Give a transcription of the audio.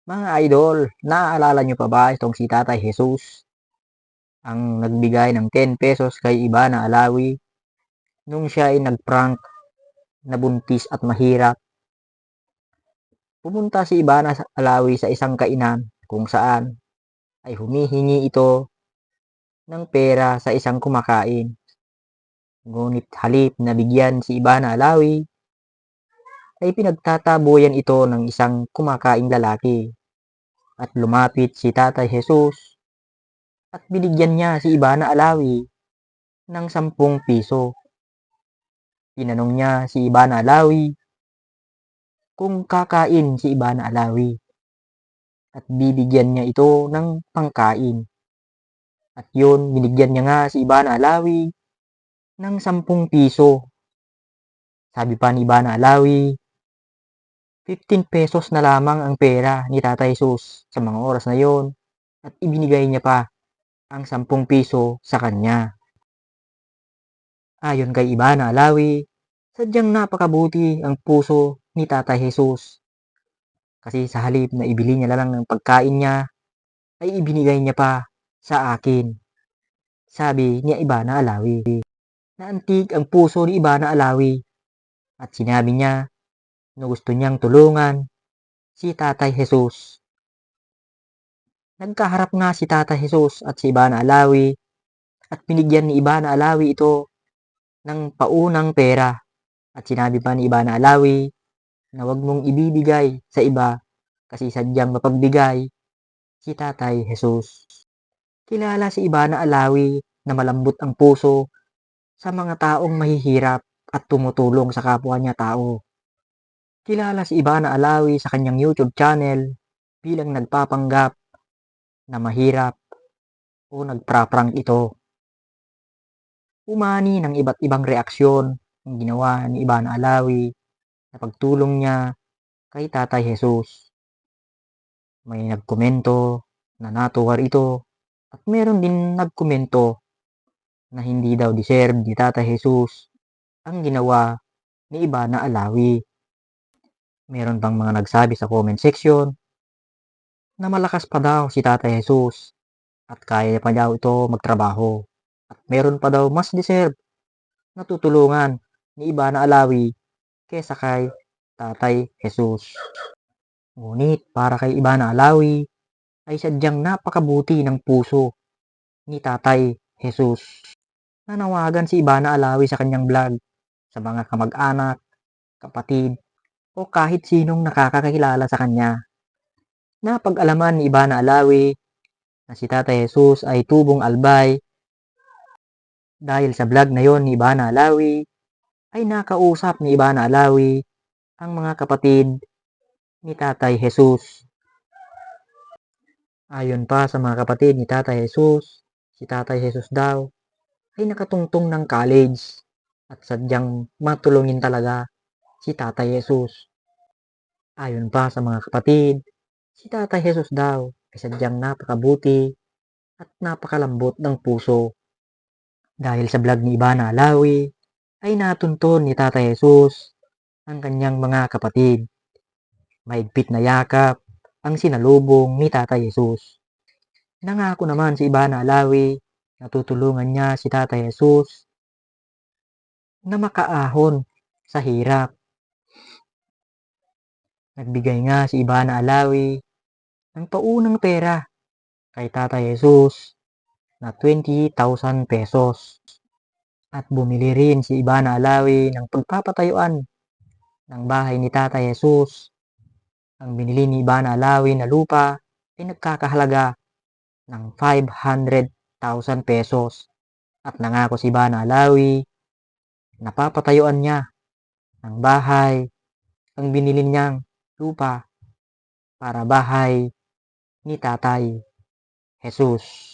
Mga idol, naaalala nyo pa ba itong si Tatay Jesus? Ang nagbigay ng 10 pesos kay Ivana Alawi nung siya ay nagprank na buntis at mahirap. Pumunta si Ivana Alawi sa isang kainan kung saan ay humihingi ito ng pera sa isang kumakain. Ngunit halip na bigyan si Ivana Alawi, ay pinagtataboyan ito ng isang kumakaing lalaki at lumapit si Tatay Jesus at binigyan niya si Ivana Alawi ng 10 piso. Tinanong niya si Ivana Alawi kung kakain si Ivana Alawi at bibigyan niya ito ng pangkain. At yun, binigyan niya nga si Ivana Alawi ng 10 piso. Sabi pa ni Ivana Alawi, 15 pesos na lamang ang pera ni Tatay Jesus sa mga oras na yon at ibinigay niya pa ang 10 piso sa kanya. Ayon kay Ivana Alawi, sadyang napakabuti ang puso ni Tatay Jesus. Kasi sa halip na ibili niya lang ng pagkain niya, ay ibinigay niya pa sa akin. Sabi ni Ivana Alawi. Naantig ang puso ni Ivana Alawi at sinabi niya na gusto niyang tulungan si Tatay Jesus. Nagkaharap nga si Tatay Jesus at si Ivana Alawi at binigyan ni Ivana Alawi ito ng paunang pera at sinabi pa ni Ivana Alawi na wag mong ibibigay sa iba kasi sadyang mapagbigay si Tatay Jesus. Kilala si Ivana Alawi na malambot ang puso sa mga taong mahihirap at tumutulong sa kapwa niya tao. Kilala si Ivana Alawi sa kanyang YouTube channel bilang nagpapanggap na mahirap o nagpraprank ito. Umani ng iba't ibang reaksyon ang ginawa ni Ivana Alawi sa pagtulong niya kay Tatay Jesus. May nagkomento na natuwar ito at meron din nagkomento na hindi daw deserve ni Tatay Jesus ang ginawa ni Ivana Alawi. Meron pang mga nagsabi sa comment section na malakas pa daw si Tatay Jesus at kaya pa daw ito magtrabaho. At meron pa daw mas deserve na tutulungan ni Ivana Alawi kesa kay Tatay Jesus. Ngunit para kay Ivana Alawi ay sadyang napakabuti ng puso ni Tatay Jesus. Nanawagan si Ivana Alawi sa kanyang vlog sa mga kamag-anak, kapatid, o kahit sinong nakakakilala sa kanya. Napag-alaman ni Ivana Alawi na si Tatay Jesus ay tubong albay dahil sa vlog na yon ni Ivana Alawi ay nakausap ni Ivana Alawi ang mga kapatid ni Tatay Jesus. Ayon pa sa mga kapatid ni Tatay Jesus, si Tatay Jesus daw ay nakatungtong ng college at sadyang matulungin talaga si Tatay Jesus. Ayon pa sa mga kapatid, si Tatay Jesus daw ay sadyang napakabuti at napakalambot ng puso. Dahil sa vlog ni Ivana Alawi ay natunton ni Tatay Jesus ang kanyang mga kapatid. Mahigpit na yakap ang sinalubong ni Tatay Jesus. Nangako naman si Ivana Alawi na tutulungan niya si Tatay Jesus na makaahon sa hirap. Nagbigay nga si Ivana Alawi ng paunang pera kay Tatay Jesus na 20,000 pesos. At bumili rin si Ivana Alawi ng pagpapatayuan ng bahay ni Tatay Jesus. Ang binili ni Ivana Alawi na lupa ay nagkakahalaga ng 500,000 pesos. At nangako si Ivana Alawi na papatayuan niya ng bahay ang binili niyang lupa para bahay ni Tatay Jesus.